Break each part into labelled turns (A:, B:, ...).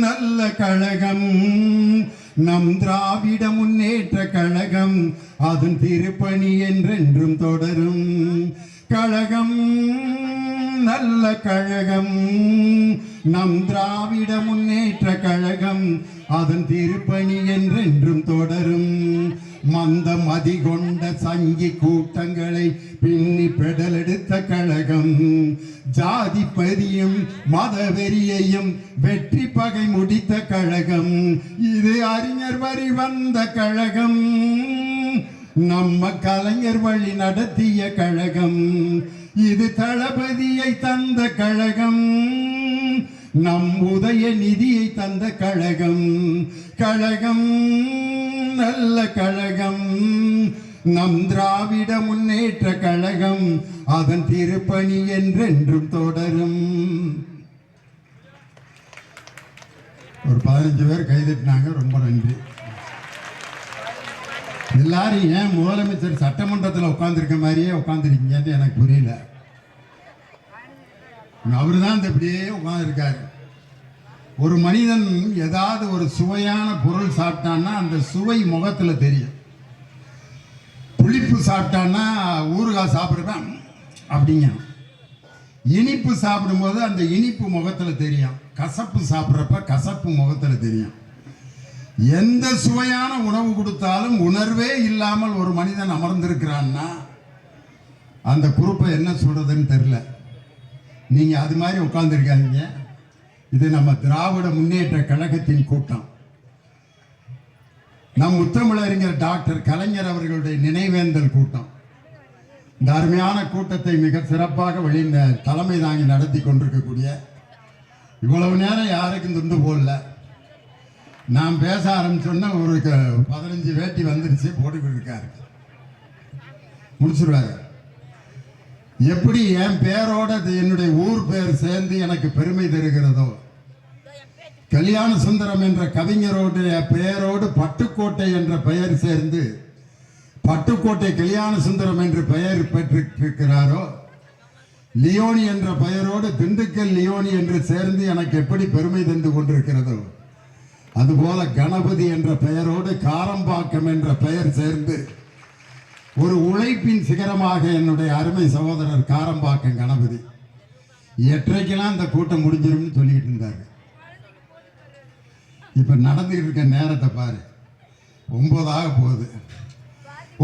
A: நல்ல கழகம் நம் திராவிட முன்னேற்ற கழகம், அதன் திருப்பணி என்றென்றும் தொடரும் கழகம். நல்ல கழகம் நம் திராவிட முன்னேற்ற கழகம், அதன் திருப்பணி என்றென்றும் தொடரும். மந்த மதி கொண்ட சங்கி கூட்டங்களை பின்னி பெடலெடுத்த கழகம், ஜாதி பரியும் மதவெறியையும் வெற்றி பகை முடித்த கழகம். இது அறிஞர் வரி வந்த கழகம், நம்ம கலைஞர் வழி நடத்திய கழகம். இது தளபதியை தந்த கழகம், நம் உதய நிதியை தந்த கழகம். கழகம் நல்ல கழகம் நம் திராவிட முன்னேற்ற கழகம், அதன் திருப்பணி என்றென்றும் தொடரும். ஒரு 15 பேர் கைதட்டினாங்க, ரொம்ப நன்றி. எல்லாரும் ஏன் முதலமைச்சர் சட்டமன்றத்தில் உட்கார்ந்துருக்க மாதிரியே உட்கார்ந்துருக்கீங்கன்னு எனக்கு புரியல. அவரு தான் இப்படியே உட்கார்ந்துருக்காரு. ஒரு மனிதன் ஏதாவது ஒரு சுவையான பொருள் சாப்பிட்டான்னா அந்த சுவை முகத்தில் தெரியும். புளிப்பு சாப்பிட்டான்னா ஊறுகாய் சாப்பிடுவேன் அப்படிங்க. இனிப்பு சாப்பிடும்போது அந்த இனிப்பு முகத்தில் தெரியும். கசப்பு சாப்பிட்றப்ப கசப்பு முகத்தில் தெரியும். எந்த சுவையான உணவு கொடுத்தாலும் உணர்வே இல்லாமல் ஒரு மனிதன் அமர்ந்திருக்கிறான்னா அந்த குரூப்பை என்ன சொல்றதுன்னு தெரியல. நீங்க அது மாதிரி உட்கார்ந்துருக்காதீங்க. இது நம்ம திராவிட முன்னேற்ற கழகத்தின் கூட்டம். நம் முத்தமிழறிஞர் டாக்டர் கலைஞர் அவர்களுடைய நினைவேந்தல் கூட்டம். இந்த அருமையான கூட்டத்தை மிக சிறப்பாக தலைமை தாங்கி நடத்தி கொண்டிருக்கக்கூடிய, இவ்வளவு நேரம் யாருக்கும் துண்டு போடல. நான் பேச ஆரம்பிச்சோன்னா ஒரு 15 வேட்டி வந்துருச்சு, போட்டுக்கிட்டு இருக்காரு, முடிச்சிருவாரு. எப்படி என் பேரோட என்னுடைய ஊர் பேர் சேர்ந்து எனக்கு பெருமை தருகிறதோ, கல்யாண சுந்தரம் என்ற கவிஞரோடைய பெயரோடு பட்டுக்கோட்டை என்ற பெயர் சேர்ந்து பட்டுக்கோட்டை கல்யாண சுந்தரம் என்று பெயர் பெற்றிருக்கிறாரோ, லியோனி என்ற பெயரோடு திண்டுக்கல் லியோனி என்று சேர்ந்து எனக்கு எப்படி பெருமை தந்து கொண்டிருக்கிறதோ, அதுபோல கணபதி என்ற பெயரோடு காரம்பாக்கம் என்ற பெயர் சேர்ந்து ஒரு உழைப்பின் சிகரமாக என்னுடைய அருமை சகோதரர் காரம்பாக்கம் கணபதி. எட்டரைக்கெல்லாம் இந்த கூட்டம் முடிஞ்சிரும்னு சொல்லிட்டு இருந்தாரு. இப்ப நடந்துகிட்டு இருக்க நேரத்தை பாரு, 9 ஆக போகுது.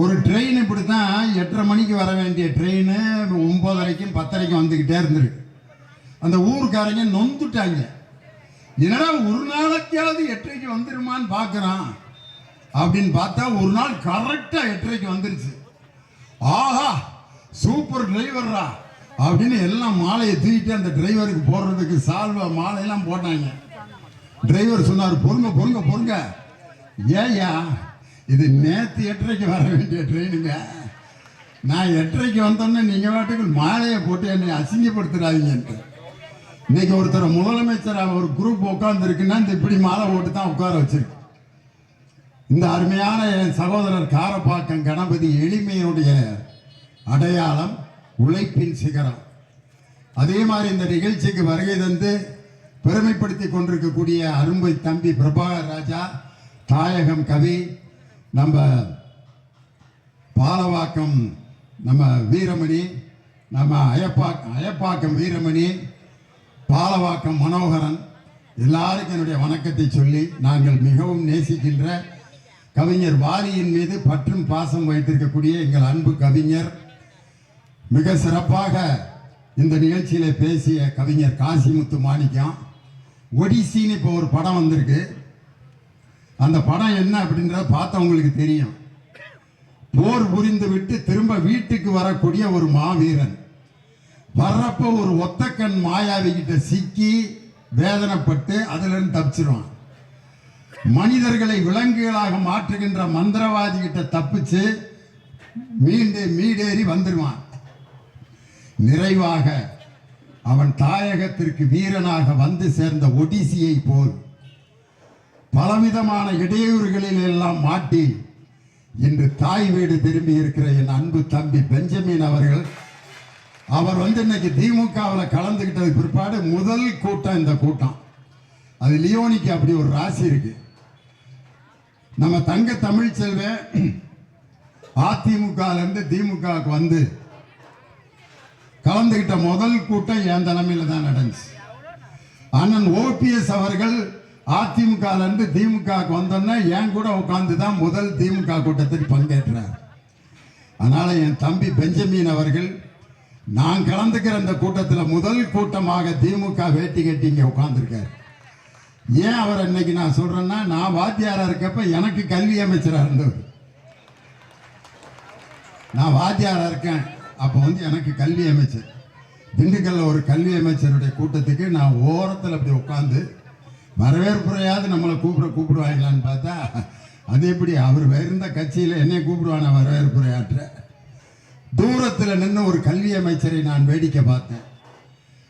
A: ஒரு ட்ரெயின் இப்படித்தான் 8:30 மணிக்கு வர வேண்டிய ட்ரெயின் 9:30க்கும் 10:30க்கும் வந்துகிட்டே இருந்திருக்கு. அந்த ஊருக்காரங்க நொந்துட்டாங்க. என்னடா ஒரு நாளைக்காவது 8:30க்கு வந்துருமான்னு பார்க்குறான் அப்படின்னு பார்த்தா ஒரு நாள் கரெக்டாக 8:30க்கு வந்துருச்சு. ஆஹா சூப்பர் டிரைவர்ரா அப்படின்னு எல்லாம் மாலையை தூக்கிட்டு அந்த டிரைவருக்கு போடுறதுக்கு சால்வா மாலையெல்லாம் போட்டாங்க. டிரைவர் சொன்னார், பொறுங்க பொறுங்க பொறுங்க, ஏயா இது நேற்று 8:30க்கு வர வேண்டிய ட்ரெயினுங்க, நான் 8:30க்கு வந்தோன்னே நீங்கள் வாட்டுக்கு மாலையை போட்டு என்னை அசிங்கப்படுத்துறாதீங்கன்ட்டு. இன்னைக்கு ஒருத்தர் முதலமைச்சர் ஒரு குரூப் உட்கார்ந்து இருக்குன்னா இந்த இப்படி மாலை போட்டு தான் உட்கார வச்சிருக்கு. இந்த அருமையான என் சகோதரர் காரப்பாக்கம் கணபதி எளிமையினுடைய அடையாளம், உழைப்பின் சிகரம். அதே மாதிரி இந்த நிகழ்ச்சிக்கு வருகை தந்து பெருமைப்படுத்தி கொண்டிருக்கக்கூடிய அரும்பை தம்பி பிரபாகர் ராஜா, தாயகம் கவி, நம்ம பாலவாக்கம் நம்ம வீரமணி, நம்ம அயப்பாக்கம் வீரமணி, பாலவாக்கம் மனோகரன், எல்லாருக்கும் என்னுடைய வணக்கத்தை சொல்லி, நாங்கள் மிகவும் நேசிக்கின்ற கவிஞர் வாலியின் மீது பற்றும் பாசம் வைத்திருக்கக்கூடிய எங்கள் அன்பு கவிஞர், மிக சிறப்பாக இந்த நிகழ்ச்சியில பேசிய கவிஞர் காசிமுத்து மாணிக்கம். ஒடிசின்னு இப்போ ஒரு படம் வந்திருக்கு. அந்த படம் என்ன அப்படின்றத பார்த்தவங்களுக்கு தெரியும். போர் புரிந்து விட்டு திரும்ப வீட்டுக்கு வரக்கூடிய ஒரு மாவீரன் வர்றப்போ ஒரு ஒத்தக்கண் மாயாவி கிட்ட சிக்கி வேதனைப்பட்டு அதுல இருந்து தப்பிச்சிருவான். மனிதர்களை விலங்குகளாக மாற்றுகின்ற மந்திரவாதி கிட்ட தப்பிச்சு மீடேறி வந்துடுவான். நிறைவாக அவன் தாயகத்திற்கு வீரனாக வந்து சேர்ந்த ஒடிசியை போல் பலவிதமான இடையூறுகளில் எல்லாம் மாட்டி இன்று தாய் வீடு திரும்பி இருக்கிற என் அன்பு தம்பி பெஞ்சமின் அவர்கள், அவர் இன்னைக்கு திமுகவில் கலந்துகிட்டது பிற்பாடு முதல் கூட்டம் இந்த கூட்டம். அது லியோனிக்கு அப்படி ஒரு ராசி இருக்கு. நம்ம தங்க தமிழ்ச்செல்வன் அதிமுகலேருந்து திமுகவுக்கு வந்து கலந்துகிட்ட முதல் கூட்டம் என் தலைமையில் தான் நடந்துச்சு. அண்ணன் ஓபிஎஸ் அவர்கள் அதிமுகலேருந்து திமுகவுக்கு வந்தோன்னா என் கூட உட்காந்து தான் முதல் திமுக கூட்டத்தில் பங்கேற்றார். அதனால் என் தம்பி பெஞ்சமின் அவர்கள் நான் கலந்துக்கிற அந்த கூட்டத்தில் முதல் கூட்டமாக திமுக வேட்டி கட்டி இங்கே உட்காந்துருக்கார். ஏன் அவர் இன்னைக்கு நான் சொல்கிறேன்னா, நான் வாத்தியாராக இருக்கப்ப எனக்கு கல்வி அமைச்சராக இருந்தவர். நான் வாத்தியாராக இருக்கேன், அப்போ வந்து எனக்கு கல்வி அமைச்சர். திண்டுக்கல்ல ஒரு கல்வி அமைச்சருடைய கூட்டத்துக்கு நான் ஓரத்தில் அப்படி உட்காந்து வரவேற்புரையாவது நம்மளை கூப்பிடுவாங்களான்னு பார்த்தா, அது எப்படி அவர் இருந்த கட்சியில் என்னை கூப்பிடுவான வரவேற்புரையாற்ற. தூரத்தில் நின்று ஒரு கல்வி அமைச்சரை நான் வேடிக்கை பார்த்தேன்.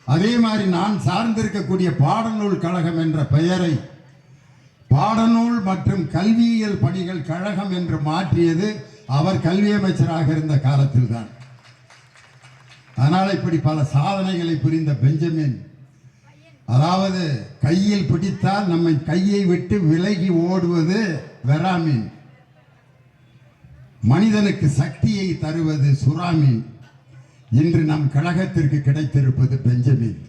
A: அதே மாதிரி நான் சார்ந்திருக்கக்கூடிய பாடநூல் கழகம் என்ற பெயரை பாடநூல் மற்றும் கல்வியியல் பணிகள் கழகம் என்று மாற்றியது அவர் கல்வி அமைச்சராக இருந்த காலத்தில் தான். அதனால் இப்படி பல சாதனைகளை புரிந்த பெஞ்சமின், அதாவது கையில் பிடித்தால் நம்மை கையை விட்டு விலகி ஓடுவது வெராமீன், மனிதனுக்கு சக்தியை தருவது சுறாமீன். இன்று நம் கழகத்திற்கு கிடைத்திருப்பது பெஞ்சமின்.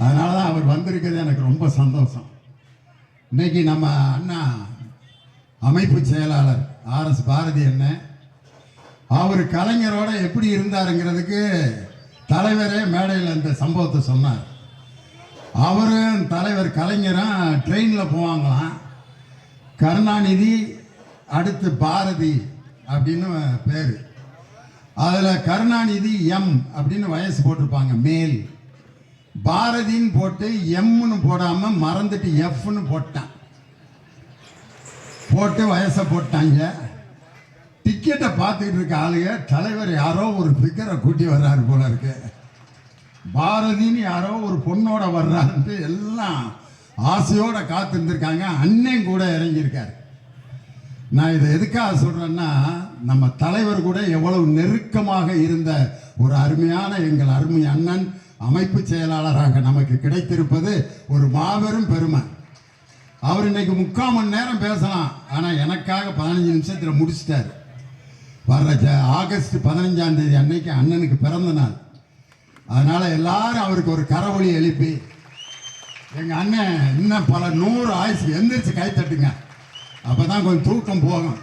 A: அதனால தான் அவர் வந்திருக்கிறது எனக்கு ரொம்ப சந்தோஷம். இன்னைக்கு நம்ம அண்ணா அமைப்பு செயலாளர் RS பாரதி அண்ணன், அவர் கலைஞரோட எப்படி இருந்தாருங்கிறதுக்கு தலைவரே மேடையில் இந்த சம்பவத்தை சொன்னார். அவரும் தலைவர் கலைஞரும் ட்ரெயினில் போவாங்களாம். கருணாநிதி அடுத்து பாரதி அப்படின்னு பேர். அதில் கருணாநிதி எம் அப்படின்னு வயசு போட்டிருப்பாங்க மேல், பாரதின்னு போட்டு எம்னு போடாமல் மறந்துட்டு எஃப்னு போட்டு வயசை போட்டாங்க. டிக்கெட்டை பார்த்துக்கிட்டு இருக்க ஆளுங்க தலைவர் யாரோ ஒரு ஃபிகரை கூட்டி வர்றாரு போல இருக்கு, பாரதின்னு யாரோ ஒரு பொண்ணோட வர்றாருன்ட்டு எல்லாம் ஆசையோட காத்திருந்திருக்காங்க. அண்ணன் கூட இறங்கியிருக்காரு. நான் இதை எதுக்காக சொல்கிறேன்னா, நம்ம தலைவர் கூட எவ்வளவு நெருக்கமாக இருந்த ஒரு அருமையான எங்கள் அருமை அண்ணன் அமைப்பு செயலாளராக நமக்கு கிடைத்திருப்பது ஒரு மாபெரும் பெருமை. அவர் இன்னைக்கு 3/4 மணி நேரம் பேசலாம், ஆனால் எனக்காக 15 நிமிஷத்தில் முடிச்சிட்டார். வர்ற ஆகஸ்ட் 15ஆம் தேதி அன்னைக்கு அண்ணனுக்கு பிறந்த நாள். அதனால் எல்லாரும் அவருக்கு ஒரு கரவொலி எழுப்பி, எங்கள் அண்ணன் இன்னும் பல 100 ஆயுசு எந்திரிச்சு கை தட்டுங்க, அப்போ தான் கொஞ்சம் தூக்கம் போகும்.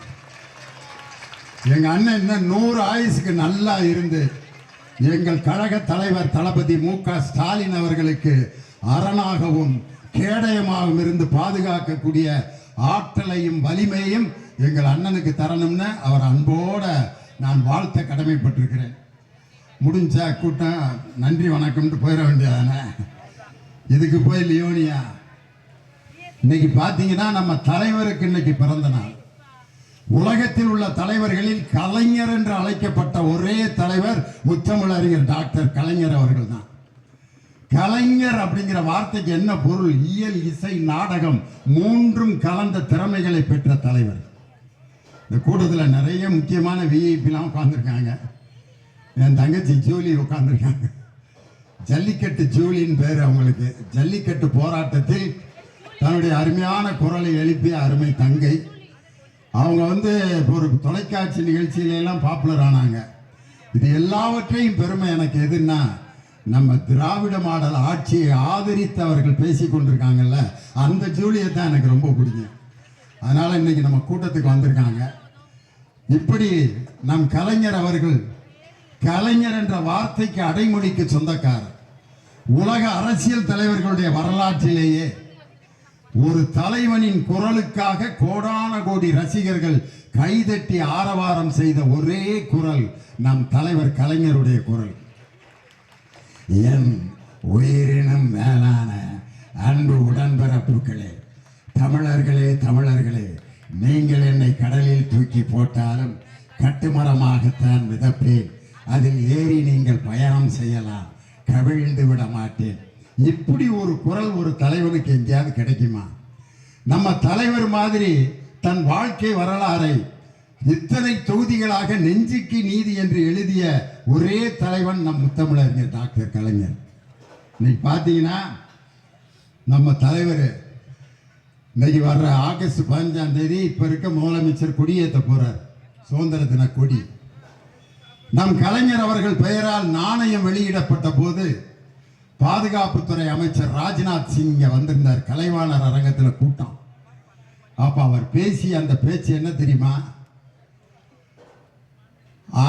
A: எங்கள் அண்ணன் இன்னும் 100 ஆயுசுக்கு நல்லா இருந்து எங்கள் கழக தலைவர் தளபதி MK ஸ்டாலின் அவர்களுக்கு அரணாகவும் கேடயமாகவும் இருந்து பாதுகாக்கக்கூடிய ஆற்றலையும் வலிமையும் எங்கள் அண்ணனுக்கு தரணும்னு அவர் அன்போட நான் வாழ்த்த கடமைப்பட்டிருக்கிறேன். முடிஞ்சா கூட்டம் நன்றி வணக்கம்ட்டு போயிட வேண்டியதானே, இதுக்கு போய் லியோனியா. இன்னைக்கு பார்த்தீங்கன்னா நம்ம தலைவருக்கு இன்னைக்கு பிறந்த நாள். உலகத்தில் உள்ள தலைவர்களில் கலைஞர் என்று அழைக்கப்பட்ட ஒரே தலைவர் முத்தமிழறிஞர் டாக்டர் கலைஞர் அவர்கள் தான். கலைஞர் அப்படிங்கிற வார்த்தைக்கு என்ன பொருள்? இயல், இசை, நாடகம் 3ம் கலந்த திறமைகளை பெற்ற தலைவர். இந்த கூட்டத்தில் நிறைய முக்கியமான விஐபிலாம் உட்காந்துருக்காங்க. என் தங்கச்சி ஜூலி உட்காந்துருக்காங்க. ஜல்லிக்கட்டு ஜூலின்னு பேர் அவங்களுக்கு. ஜல்லிக்கட்டு போராட்டத்தில் தன்னுடைய அருமையான குரலை எழுப்பிய அருமை தங்கை. அவங்க வந்து ஒரு தொலைக்காட்சி நிகழ்ச்சியிலெல்லாம் பாப்புலர் ஆனாங்க. இது எல்லாவற்றையும் பெருமை எனக்கு எதுன்னா, நம்ம திராவிட மாடல் ஆட்சியை ஆதரித்தவர்கள் பேசி கொண்டிருக்காங்கல்ல, அந்த ஜூலியை தான் எனக்கு ரொம்ப பிடிக்கும். அதனால் இன்னைக்கு நம்ம கூட்டத்துக்கு வந்திருக்காங்க. இப்படி நம் கலைஞர் அவர்கள், கலைஞர் என்ற வார்த்தைக்கு அடைமொழிக்கு சொந்தக்காரர். உலக அரசியல் தலைவர்களுடைய வரலாற்றிலேயே ஒரு தலைவனின் குரலுக்காக கோடான கோடி ரசிகர்கள் கைதட்டி ஆரவாரம் செய்த ஒரே குரல் நம் தலைவர் கலைஞருடைய குரல். என் உயிரினும் மேலான அன்பு உடன்பிறப்புகளே, தமிழர்களே தமிழர்களே, நீங்கள் என்னை கடலில் தூக்கி போட்டாலும் கட்டுமரமாகத்தான் மிதப்பேன், அதில் ஏறி நீங்கள் பயணம் செய்யலாம், கவிழ்ந்து விட மாட்டேன். இப்படி ஒரு குரல் ஒரு தலைவனுக்கு எங்கேயாவது கிடைக்குமா? நம்ம தலைவர் மாதிரி தன் வாழ்க்கை வரலாறை இத்தனை தொகுதிகளாக நெஞ்சுக்கு நீதி என்று எழுதிய ஒரே தலைவன் நம் முத்தமிழறிஞர் டாக்டர் கலைஞர். இன்னைக்கு பார்த்தீங்கன்னா நம்ம தலைவர் இன்னைக்கு வர்ற ஆகஸ்ட் 15ஆம் தேதி இப்ப இருக்க முதலமைச்சர் கொடியேற்ற போறார், சுதந்திர தின கொடி. நம் கலைஞர் அவர்கள் பெயரால் நாணயம் வெளியிடப்பட்ட போது பாதுகாப்புத்துறை அமைச்சர் ராஜ்நாத் சிங் இங்க வந்திருந்தார், கலைவாணர் அரங்கத்தில் கூட்டம். அப்ப அவர் பேசிய அந்த பேச்சு என்ன தெரியுமா?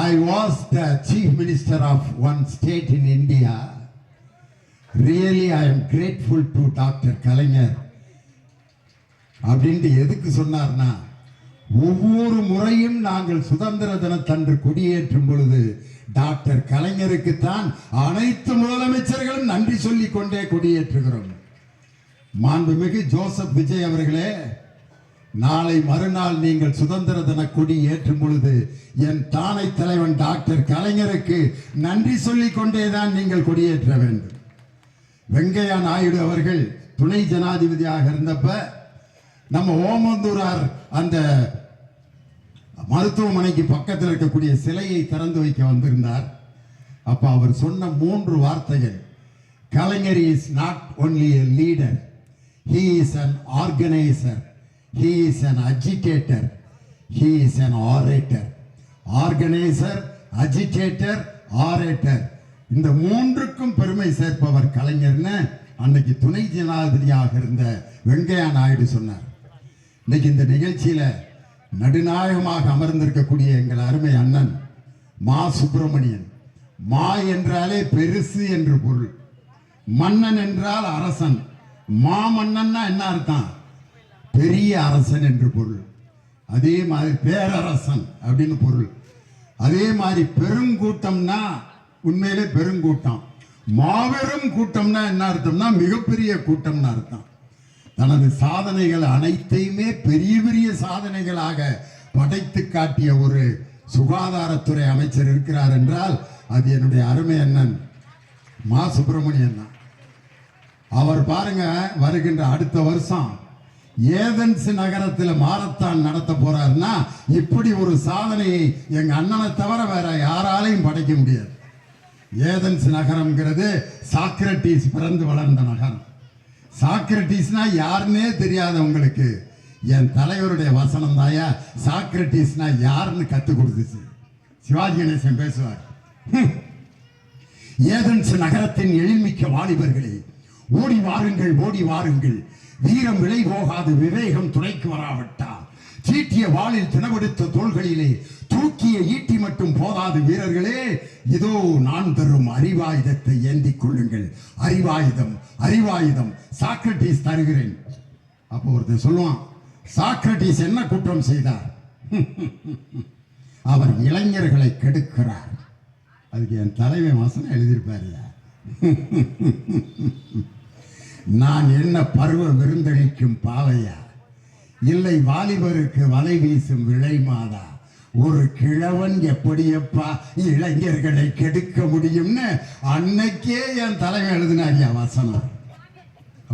A: I was the chief minister of one state in India. Really I am grateful to Dr. கலைஞர் அப்படின்ட்டு எதுக்கு சொன்னார்னா, ஒவ்வொரு முறையும் நாங்கள் சுதந்திர தினத்தன்று கொடியேற்றும் பொழுது டாக்டர் கலைஞருக்குத்தான் அனைத்து முதலமைச்சர்களும் நன்றி சொல்லிக் கொண்டே கொடியேற்றுகிறோம். மாண்புமிகு ஜோசப் விஜய் அவர்களே, நாளை மறுநாள் நீங்கள் சுதந்திர தின கொடி ஏற்றும் பொழுது என் தானை தலைவன் டாக்டர் கலைஞருக்கு நன்றி சொல்லிக் கொண்டேதான் நீங்கள் கொடியேற்ற வேண்டும். வெங்கையா நாயுடு அவர்கள் துணை ஜனாதிபதியாக இருந்தப்ப நம்ம ஓமந்தூரார் அந்த மருத்துவமனைக்கு பக்கத்தில் இருக்கக்கூடிய சிலையை திறந்து வைக்க வந்திருந்தார். அப்ப அவர் சொன்ன 3 வார்த்தைகள், Kalaignar is not only a leader, he is an organizer, he is an agitator, he is an orator. Organiser, agitator, orator, இந்த 3க்கும் பெருமை சேர்ப்பவர் கலைஞர்னு அன்னைக்கு துணை ஜனாதிபதியாக இருந்த வெங்கையா நாயுடு சொன்னார். இன்னைக்கு இந்த நிகழ்ச்சியில நடுநாயகமாக அமர்ந்திருக்கக்கூடிய எங்கள் அருமை அண்ணன் மா சுப்பிரமணியன். மா என்றாலே பெருசு என்று பொருள், மன்னன் என்றால் அரசன். மா மன்னன்னா என்ன அர்த்தம்? பெரிய அரசன் என்று பொருள். அதே மாதிரி பேரரசன் அப்படின்னு பொருள். அதே மாதிரி பெருங்கூட்டம்னா உண்மையிலே பெருங்கூட்டம். மாபெரும் கூட்டம்னா என்ன அர்த்தம்னா மிகப்பெரிய கூட்டம்னு அர்த்தம். தனது சாதனைகள் அனைத்தையுமே பெரிய பெரிய சாதனைகளாக படைத்து காட்டிய ஒரு சுகாதாரத்துறை அமைச்சர் இருக்கிறார் என்றால் அது என்னுடைய அருமை அண்ணன் மா சுப்பிரமணியன் தான். அவர் பாருங்க, வருகின்ற அடுத்த வருஷம் ஏதென்ஸ் நகரத்தில் மாரத்தான் நடத்த போறாருன்னா இப்படி ஒரு சாதனையை எங்க அண்ணனை தவிர வேற யாராலையும் படைக்க முடியாது. ஏதென்ஸ் நகரம்ங்கிறது சாக்ரட்டிஸ் பிறந்து வளர்ந்த நகரம். சாக்ரட்டிஸ்னா யாருன்னே தெரியாதவங்களுக்கு என் தலைவருடைய வசனம் தாயா சாக்ரட்டிஸ்னா யாருன்னு கற்றுக் கொடுத்துச்சு. சிவாஜி கணேசன் பேசுவார், ஏதென்ஸ் நகரத்தின் எழில்மிக்க வாலிபர்களே, ஓடி வாருங்கள் ஓடி வாருங்கள், வீரம் விலை போகாது விவேகம் துணைக்கு வராவிட்டால், சீட்டிய வாளில் தினவெடுத்த தோள்களிலே தூக்கிய ஈட்டி மட்டும் போதாது வீரர்களே, இதோ நான் தரும் அறிவாயுதத்தை ஏந்திக் கொள்ளுங்கள். அறிவாயுதம் அறிவாயுதம் சாக்ரட்டிஸ் தருகிறேன். அப்போ ஒருத்தன் சொல்லுவான், சாக்ரட்டிஸ் என்ன குற்றம் செய்தார்? அவர் இளைஞர்களை கெடுக்கிறார். அதுக்கு என் தலைமை வசனம் எழுதியிருப்பாரு, நான் என்ன பருவ விருந்தளிக்கும் பாவையா, இல்லை வாலிபருக்கு வலை வீசும் விளை மாதா, ஒரு கிழவன் எப்படியப்பா இளைஞர்களை கெடுக்க முடியும்னு அன்னைக்கே என் தலைமை எழுதினாரியா வசனம்.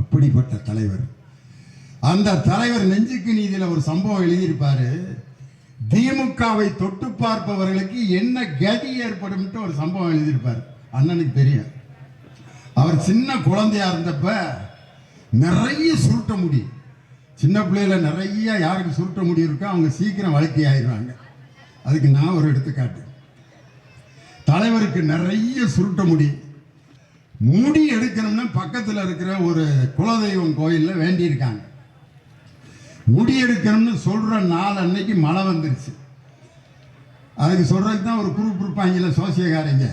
A: அப்படிப்பட்ட தலைவர். அந்த தலைவர் நெஞ்சுக்கு நீதியில ஒரு சம்பவம் எழுதியிருப்பாரு. திமுகவை தொட்டு பார்ப்பவர்களுக்கு என்ன கதி ஏற்படும் ஒரு சம்பவம் எழுதியிருப்பார். அண்ணனுக்கு தெரியும். அவர் சின்ன குழந்தையா இருந்தப்ப நிறைய சுருட்ட முடி, சின்ன பிள்ளையில நிறைய யாருக்கு சுருட்ட முடி இருக்கோ அவங்க சீக்கிரம் வளர்த்தி ஆயிடுவாங்க. அதுக்கு நான் ஒரு எடுத்துக்காட்டு. தலைவருக்கு நிறைய சுருட்ட முடி எடுக்கணும்னா பக்கத்தில் இருக்கிற ஒரு குலதெய்வம் கோயிலில் வேண்டியிருக்காங்க. முடி எடுக்கணும்னு சொல்ற நாள் அன்னைக்கு மழை வந்துருச்சு. அதுக்கு சொல்றதுக்கு தான் ஒரு குரூப் இருப்பாங்கல்ல சோசியக்காரங்க,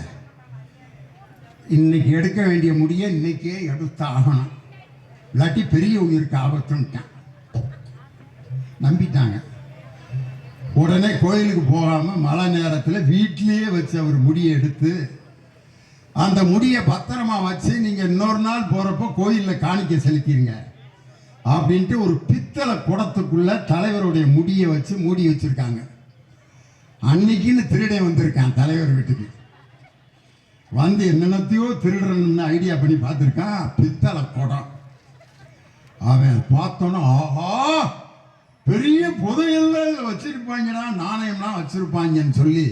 A: இன்னைக்கு எடுக்க வேண்டிய முடியை இன்னைக்கே எடுத்து ஆகணும், இல்லாட்டி பெரிய உயிருக்கு ஆபத்துன்ட்டான். நம்பிட்டாங்க. உடனே கோயிலுக்கு போகாம மழை நேரத்தில் வீட்டிலேயே வச்சு அவர் முடியை எடுத்து அந்த முடியை பத்திரமா வச்சு நீங்க இன்னொரு நாள் போறப்போ கோயிலில் காணிக்க செலுத்திடுங்க அப்படின்ட்டு ஒரு பித்தளை குடத்துக்குள்ள தலைவருடைய முடியை வச்சு மூடி வச்சிருக்காங்க. அன்னைக்குன்னு திருடன் வந்திருக்கான் தலைவர் வீட்டுக்கு. வந்து என்னென்னத்தையோ திருடணும்னு ஐடியா பண்ணி பார்த்துருக்கான். பித்தளை குடம். அவன் பார்த்தோன்னா, ஆஹா பெரிய புதையெல்லாம் வச்சிருப்பாங்கடா, நாணயம்லாம் வச்சிருப்பாங்கன்னு சொல்லி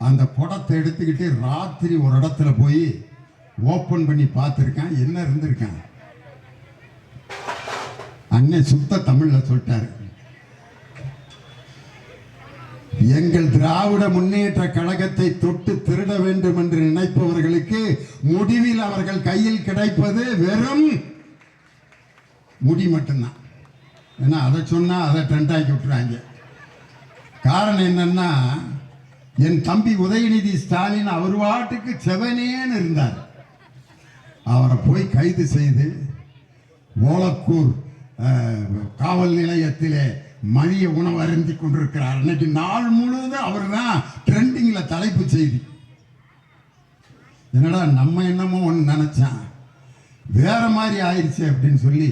A: அந்த குடத்தை எடுத்துக்கிட்டு ராத்திரி ஒரு இடத்துல போய் ஓப்பன் பண்ணி பார்த்துருக்கான். என்ன இருந்திருக்கான்? அண்ணன் சுத்த தமிழ்ல சொல்லிட்டாரு, எங்கள் திராவிட முன்னேற்ற கழகத்தை தொட்டு திருட வேண்டும் என்று நினைப்பவர்களுக்கு முடிவில் அவர்கள் கையில் கிடைப்பது வெறும் முடி மட்டும்தான். ஏன்னா அதை சொன்னா அதை ட்ரெண்டாக்கி விட்டுறாங்க. காரணம் என்னன்னா, என் தம்பி உதயநிதி ஸ்டாலின் அவர் வாட்டுக்கு செவனேன்னு இருந்தார். அவரை போய் கைது செய்து ஓலக்கூர் காவல் நிலையத்திலே மதிய உணவு அருந்தி கொண்டிருக்கிறார். இன்னைக்கு நாள் முழுவதும் அவர் தான் ட்ரெண்டிங்ல தலைப்பு செய்தி. என்னடா நம்ம என்னமோ ஒன்று நினைச்சான், வேற மாதிரி ஆயிடுச்சு அப்படின்னு சொல்லி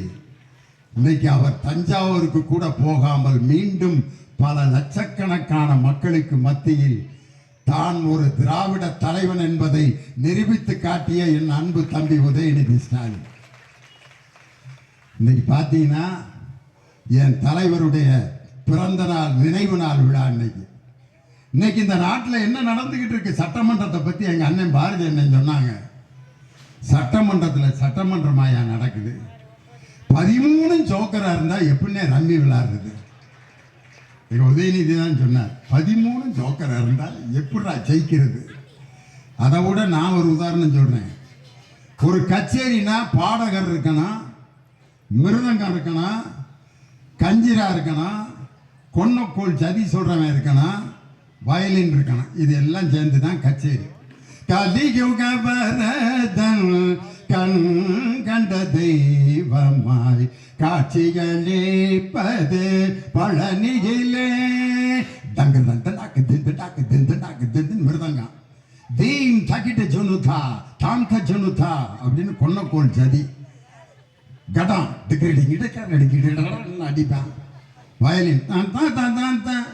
A: இன்னைக்கு அவர் தஞ்சாவூருக்கு கூட போகாமல் மீண்டும் பல லட்சக்கணக்கான மக்களுக்கு மத்தியில் தான் ஒரு திராவிட தலைவன் என்பதை நிரூபித்து காட்டிய என் அன்பு தம்பி உதயநிதி ஸ்டாலின். இன்னைக்கு பார்த்தீங்கன்னா என் தலைவருடைய பிறந்த நாள் நினைவு நாள் விழா. இன்னைக்கு இந்த நாட்டில் என்ன நடந்துகிட்டு இருக்கு, சட்டமன்றத்தை பற்றி எங்கள் அண்ணன் பாரதி அண்ணன் சொன்னாங்க. சட்டமன்றத்தில் சட்டமன்றமாயா நடக்குது, 13 ஜோக்கராக இருந்தால் எப்படின்னே ரம்மி விளையாடுறது. எங்கள் உதயநிதி தான் சொன்னார், 13 ஜோக்கராக இருந்தால் எப்படா ஜெயிக்கிறது. அதை விட நான் ஒரு உதாரணம் சொல்கிறேன். ஒரு கச்சேரினா பாடகர் இருக்கணும், மிருதங்கம் இருக்கணும், கஞ்சிரா இருக்கணும், கொன்னக்கோள் சதி சொல்கிறவன் இருக்கணும், வயலின் இருக்கணும். இது எல்லாம் சேர்ந்து தான் கச்சேரி. கலியுகவரதன் கண் கண்ட தெய்வமாய் காட்சிகளேப்பது பழனியிலே டங்கு டாக்கு திந்து டாக்கு திந்து டாக்கு திந்து மிருதங்கம் தீம் தக்கிட்ட ஜொனுதா தாம்க ஜொனுதா அப்படின்னு கொன்னக்கோள் சதி. கடம் அடிப்பான், வயலின்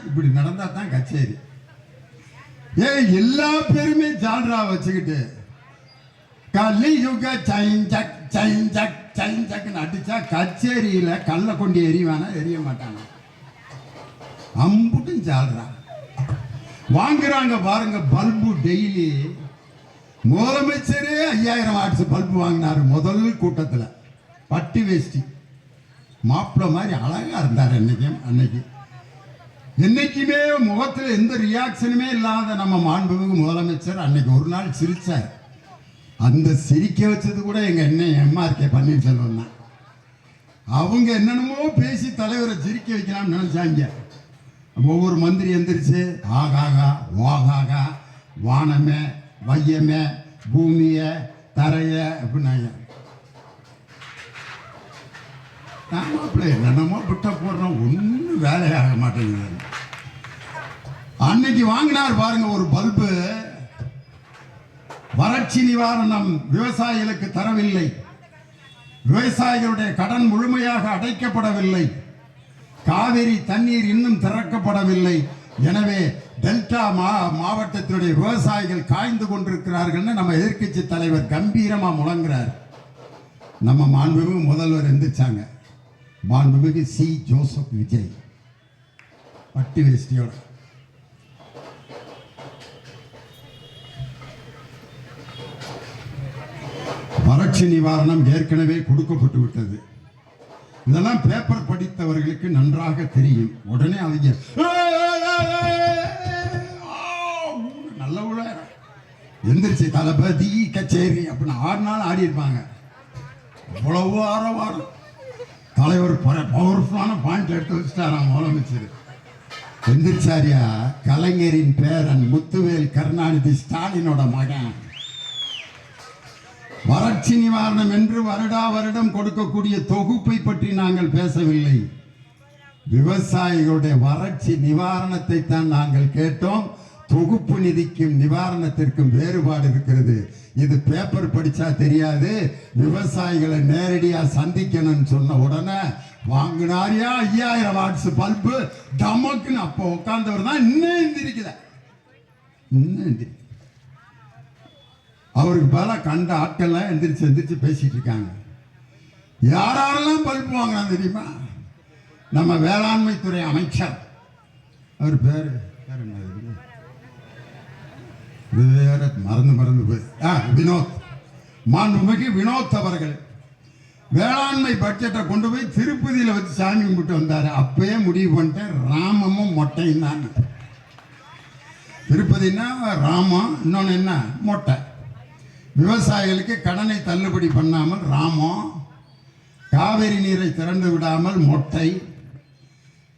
A: இப்படி நடந்தா தான் கச்சேரி. எல்லா பேருமே ஜால்ரா வச்சுக்கிட்டு கலியுக சைஞ்சக் சைஞ்சக் சைஞ்சக்னு அடிச்சா கச்சேரியில கல்ல கொண்டு எறிவானா, எரிய மாட்டானா. அம்புட்டும் ஜால்ரா வாங்குறாங்க பாருங்க. பல்பு டெய்லி முதலமைச்சரே 5000 வாட்ஸ் பல்பு வாங்கினாரு முதல் கூட்டத்தில். பட்டு வேஷ்டி மாப்பிள்ள மாதிரி அழகா இருந்தார் அன்னைக்கு. என்னைக்குமே முகத்தில் எந்த ரியாக்ஷனுமே இல்லாத நம்ம மாண்புமிகு முதலமைச்சர் அன்னைக்கு ஒரு நாள் சிரிச்சார். அந்த சிரிக்க வச்சது கூட எங்க எம்ஆர்கே பன்னீர்செல்வம் தான். அவங்க என்னென்னமோ பேசி தலைவரை சிரிக்க வைக்கலாம்னு நினைச்சாங்க. ஒவ்வொரு மந்திரி எந்திரிச்சு ஆகாகா வாகாகா வானமே வையமே பூமிய தரைய அப்படின்னாங்க. என்னென்னமோ விட்ட போடுறோம், ஒன்றும் வேலையாக மாட்டேங்குது. அன்னைக்கு வாங்கினார் பாருங்க ஒரு பல்பு. வறட்சி நிவாரணம் விவசாயிகளுக்கு தரவில்லை, விவசாயிகளுடைய கடன் முழுமையாக அடைக்கப்படவில்லை, காவிரி தண்ணீர் இன்னும் திறக்கப்படவில்லை. எனவே டெல்டா மாவட்டத்தினுடைய விவசாயிகள் காய்ந்து கொண்டிருக்கிறார்கள் நம்ம எதிர்க்கட்சி தலைவர் கம்பீரமா முழங்குறார். நம்ம மாண்புமிகு முதல்வர் எந்திரிச்சாங்க. மாண்புமிகு சி ஜோசப் விஜய் பட்டு வேஷ்டியோட வறட்சி நிவாரணம் ஏற்கனவே கொடுக்கப்பட்டு விட்டது. இதெல்லாம் பேப்பர் படித்தவர்களுக்கு நன்றாக தெரியும். உடனே அவங்க நல்ல உள்ள எந்திரிச்சு தளபதி கச்சேரி அப்படின்னு 6 நாள் ஆடி இருப்பாங்க. அவ்வளவு ஆரவாரம். தலைவர் பவர்ஃபுல்லான பாயிண்ட் எடுத்து வச்சுட்டாராம் முதலமைச்சர். எந்திரிச்சாரியா கலைஞரின் பேரன் முத்துவேல் கருணாநிதி ஸ்டாலினோட மகன். வறட்சி நிவாரணம் என்று வருடா வருடம் கொடுக்கக்கூடிய தொகுப்பை பற்றி நாங்கள் பேசவில்லை. விவசாயிகளுடைய வறட்சி நிவாரணத்தை தான் நாங்கள் கேட்டோம். தொகுப்பு நிதிக்கும் நிவாரணத்திற்கும் வேறுபாடு இருக்கிறது. இது பேப்பர் படிச்சா தெரியாது. விவசாயிகளை நேரடியா சந்திக்கணும்னு சொன்ன உடனே வாங்கினாரியா 5000 வாட்ஸ் பல்பு டமக்குன்னு. அப்போ உட்கார்ந்தவர் தான் இன்னும் எந்திரிக்கல. அவருக்கு பல கண்ட ஆட்கள்லாம் எந்திரிச்சு பேசிட்டு இருக்காங்க. யாரெல்லாம் பல்பு வாங்கினா தெரியுமா? நம்ம வேளாண்மை துறை அமைச்சர், அவர் பேரு மறந்து போய் வினோத், மாண்புமிகு வினோத் அவர்கள் வேளாண்மை பட்ஜெட்டை கொண்டு போய் திருப்பதியில் வச்சு சாமி கும்பிட்டு வந்தார். அப்பயே முடிவு பண்ணிட்டேன், ராமமும் மொட்டையும் தான். திருப்பதினா ராமம், இன்னொன்று என்ன மொட்டை. விவசாயிகளுக்கு கடனை தள்ளுபடி பண்ணாமல் ராமம், காவிரி நீரை திறந்து விடாமல் மொட்டை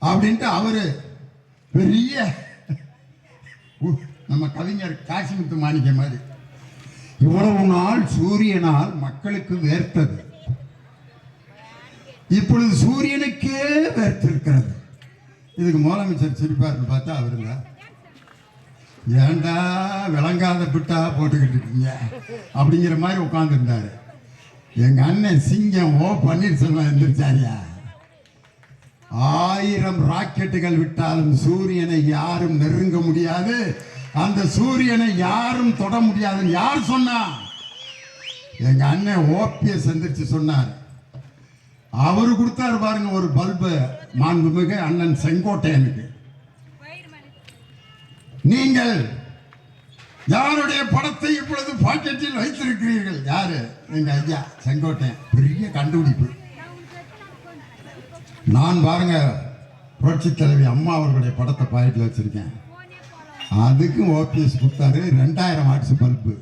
A: அப்படின்ட்டு அவரு பெரிய நம்ம கவிஞர் காசிமுத்து மாணிக்க மாதிரி இவ்வளவு நாள் சூரியனால் மக்களுக்கு வேர்த்தது, இப்பொழுது சூரியனுக்கே வேர்த்திருக்கிறது. இதுக்கு முதலமைச்சர் சிரிப்பாருன்னு பார்த்தா அவருங்க, ஏண்டா விளங்காத பிட்டா போட்டுக்கிட்டு இருக்கீங்க அப்படிங்கிற மாதிரி உட்காந்துருந்தாரு. எங்க அண்ணன் சிங்கம் ஓ பன்னீர்செல்வம் எந்திரிச்சாரியா, 1000 ராக்கெட்டுகள் விட்டாலும் சூரியனை யாரும் நெருங்க முடியாது, அந்த சூரியனை யாரும் தொட முடியாதுன்னு யார் சொன்னா? எங்க அண்ணன் ஓபிஎஸ் எந்திரிச்சு சொன்னார். அவரு கொடுத்தாரு பாருங்க ஒரு பல்பு, மாண்புமிகு அண்ணன் செங்கோட்டையனுக்கு. நீங்கள் யாருடைய படத்தை இப்பொழுது பாக்கெட்டில் வைத்திருக்கிறீர்கள்? யாரு? எங்க ஐயா செங்கோட்டையன். பெரிய கண்டுபிடிப்பு. நான் பாருங்க புரட்சி தலைவி அம்மா அவர்களுடைய படத்தை பாக்கெட்டில் வச்சிருக்கேன். அதுக்கும் ஓபிஎஸ் கொடுத்தாரு 2000 வாட்ஸ் பல்பு.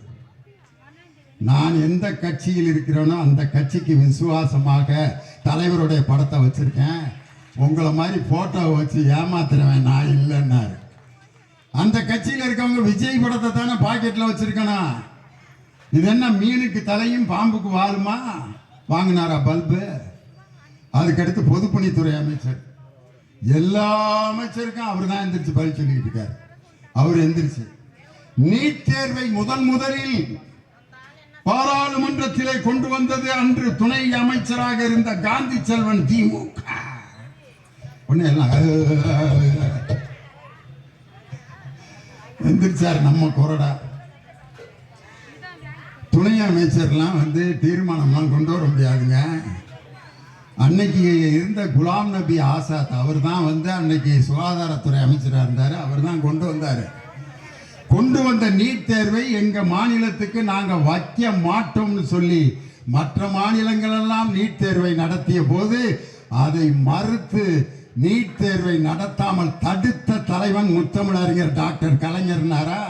A: நான் எந்த கட்சியில் இருக்கிறேனோ அந்த கட்சிக்கு விசுவாசமாக தலைவருடைய படத்தை வச்சிருக்கேன். உங்களை மாதிரி போட்டோவை வச்சு ஏமாத்துறவன் நான் இல்லைன்னாரு. அந்த கட்சியில் இருக்கவங்க விஜய் படத்தை தானே பாக்கெட்டில் வச்சிருக்கணும். இது என்ன மீனுக்கு தலையும் பாம்புக்கு வாழுமா? வாங்கினாரா பல்பு? அதுக்கடுத்து பொதுப்பணித்துறை அமைச்சர், எல்லா அமைச்சருக்கும் அவர் தான் எந்திரிச்சு பதில் சொல்லிக்கிட்டு இருக்காரு. அவர் எந்திரிச்சு நீட் தேர்வை முதலில் பாராளுமன்றத்திலே கொண்டு வந்தது அன்று துணை அமைச்சராக இருந்த காந்தி செல்வன் திமுக. எந்திரிச்சார் நம்ம கொறடா. துணை அமைச்சர்லாம் தீர்மானம்லாம் கொண்டு வர முடியாதுங்க. அன்னைக்கு இருந்த குலாம் நபி ஆசாத் அவர் தான் அன்னைக்கு சுகாதாரத்துறை அமைச்சராக இருந்தார். அவர் தான் கொண்டு வந்தார். கொண்டு வந்த நீட் தேர்வை எங்க மாநிலத்துக்கு நாங்கள் வைக்க மாட்டோம்னு சொல்லி மற்ற மாநிலங்கள் எல்லாம் நீட் தேர்வை நடத்திய போது அதை மறுத்து நீட் தேர்வை நடத்தாமல் தடுத்த தலைவன் முத்தமிழறிஞர் டாக்டர் கலைஞர்னாரா?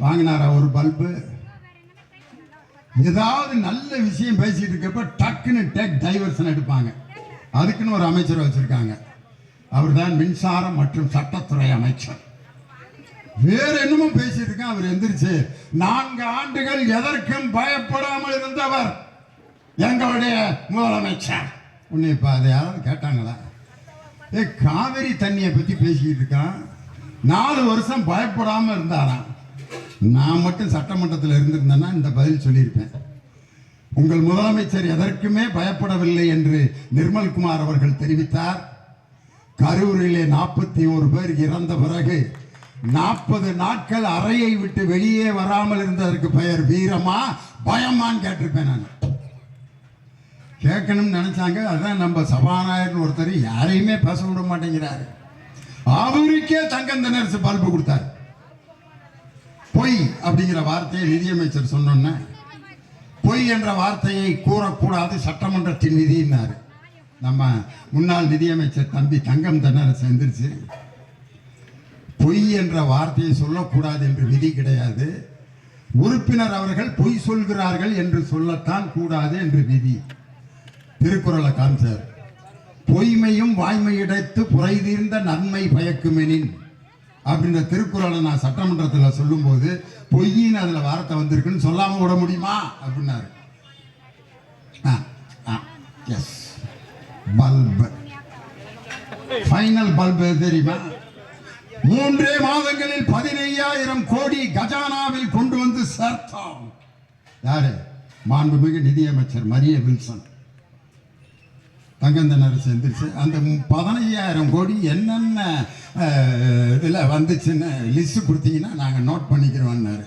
A: வாங்கினாரா ஒரு பல்பு? ஏதாவது நல்ல விஷயம் பேசிட்டு இருக்கப்ப டக்குன்னு டேக் டைவர்ஷன் எடுப்பாங்க. அதுக்குன்னு ஒரு அமைச்சர் வச்சிருக்காங்க. அவர் தான் மின்சாரம் மற்றும் சட்டத்துறை அமைச்சர். வேற என்னமோ பேசிட்டு இருக்கான். அவர் எந்திரிச்சு 4 ஆண்டுகள் எதற்கும் பயப்படாமல் இருந்தவர் எங்களுடைய முதலமைச்சர். உன்னை இப்ப அதை யாராவது கேட்டாங்களா? காவிரி தண்ணியை பத்தி பேசிக்கிட்டு இருக்கான். 4 வருஷம் பயப்படாம இருந்தாராம். நான் மட்டும் சட்டமன்றத்தில் இருந்திருந்தேன்னா இந்த பதில் சொல்லியிருப்பேன். உங்கள் முதலமைச்சர் எதற்குமே பயப்படவில்லை என்று நிர்மல்குமார் அவர்கள் தெரிவித்தார். கரூரிலே 41 பேர் இறந்த பிறகு 40 நாட்கள் அறையை விட்டு வெளியே வராமல் இருந்ததற்கு பெயர் வீரமா பயமான்னு கேட்டிருப்பேன். நான் கேட்கணும்னு நினைச்சாங்க. அதான் நம்ம சபாநாயகர் ஒருத்தர் யாரையுமே பேச விட மாட்டேங்கிறாரு. அவருக்கே தங்கம் திணறி பல்பு கொடுத்தாரு. பொய் அப்படிங்கிற வார்த்தையை நிதியமைச்சர் சொன்னோன்ன, பொய் என்ற வார்த்தையை கூறக்கூடாது, சட்டமன்றத்தின் விதினாரு. நம்ம முன்னாள் நிதியமைச்சர் தம்பி தங்கம் தென்னரசு எந்திரிச்சு பொய் என்ற வார்த்தையை சொல்லக்கூடாது என்று விதி கிடையாது, உறுப்பினர் அவர்கள் பொய் சொல்கிறார்கள் என்று சொல்லத்தான் கூடாது என்று விதி. திருக்குறளை காமிச்சார். பொய்மையும் வாய்மையிடைத்து புரை தீர்ந்த நன்மை பயக்குமெனின் அப்படின்ற திருக்குறளை நான் சட்டமன்றத்தில் சொல்லும் போது பொய்யின்னு அதுல வார்த்தை வந்திருக்குன்னு சொல்லாம விட முடியுமா அப்படின்னாரு. பல்பு ஃபைனல் பல்பு தெரியுமா? 3 மாதங்களில் 15,000 கோடி கஜானாவில் கொண்டு வந்து சேர்த்தோம். யாரு? மாண்புமிகு நிதியமைச்சர் மரிய வில்சன். தங்கந்தனரசு எந்திரிச்சு அந்த 15,000 கோடி என்னென்ன இதில் வந்துச்சுன்னு லிஸ்ட் கொடுத்தீங்கன்னா நாங்கள் நோட் பண்ணிக்கிறோம்னாரு.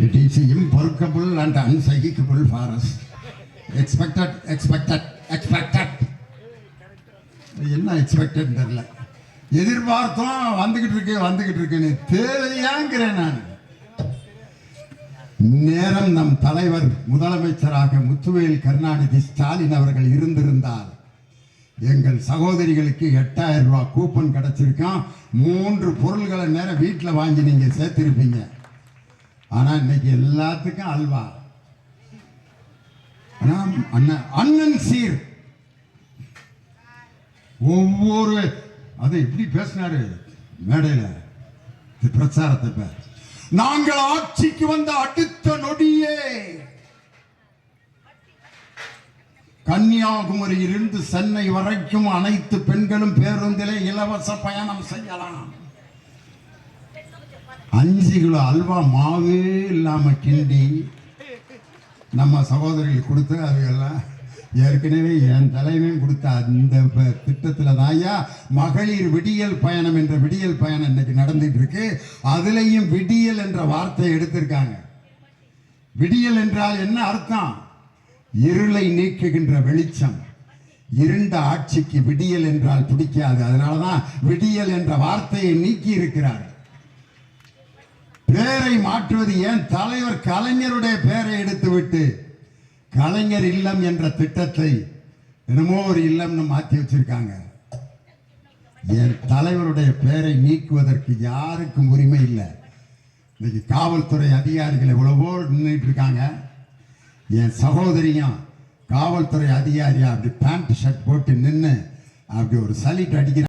A: இட் இஸ் இம்பொறுக்கபிள் அண்ட் அன்சகிக்கபிள் ஃபார் அஸ். எக்ஸ்பெக்டட் என்ன எக்ஸ்பெக்டட் தெரியல. எதிர்பார்த்தோம் வந்துகிட்டு இருக்குன்னு தேவையாங்கிறேன் நான். நேரம் நம் தலைவர் முதலமைச்சராக முத்துவேல் கருணாநிதி ஸ்டாலின் அவர்கள் இருந்திருந்தால் எங்கள் சகோதரிகளுக்கு 8000 ரூபாய் கூப்பன் கிடைச்சிருக்கான். 3 பொருள்களை நேரம் வீட்டில் வாங்கி நீங்க சேர்த்திருப்பீங்க. ஆனா இன்னைக்கு எல்லாத்துக்கும் அல்வா. அண்ணன் சீர் ஒவ்வொரு அது எப்படி பேசினாரு மேடையில பிரச்சாரத்தை. நாங்கள் ஆட்சிக்கு வந்த அடுத்த நொடியே கன்னியாகுமரியிலிருந்து சென்னை வரைக்கும் அனைத்து பெண்களும் பேருந்திலே இலவச பயணம் செய்யலாம். 5 கிலோ அல்வா மாவே இல்லாம கிண்டி நம்ம சகோதரிகள் கொடுத்து அதையெல்லாம் ஏற்கனவே என் தலைமையும் கொடுத்த அந்த திட்டத்தில் தாயா மகளிர் விடியல் பயணம் என்ற விடியல் பயணம் இன்னைக்கு நடந்துட்டு இருக்கு. அதுலேயும் விடியல் என்ற வார்த்தையை எடுத்திருக்காங்க. விடியல் என்றால் என்ன அர்த்தம்? இருளை நீக்குகின்ற வெளிச்சம். இருண்ட ஆட்சிக்கு விடியல் என்றால் பிடிக்காது. அதனாலதான் விடியல் என்ற வார்த்தையை நீக்கி இருக்கிறார். பேரை மாற்றுவது ஏன்? தலைவர் கலைஞருடைய பெயரை எடுத்துவிட்டு கலைஞர் இல்லம் என்ற திட்டத்தை என்னமோ ஒரு இல்லம்னு மாற்றி வச்சிருக்காங்க. என் தலைவருடைய பெயரை நீக்குவதற்கு யாருக்கும் உரிமை இல்லை. இன்னைக்கு காவல்துறை அதிகாரிகள் எவ்வளவோ நின்றுட்டு இருக்காங்க. என் சகோதரியும் காவல்துறை அதிகாரியா அப்படி பேண்ட் ஷர்ட் போட்டு நின்று அப்படி ஒரு சலிட் அடிக்கிற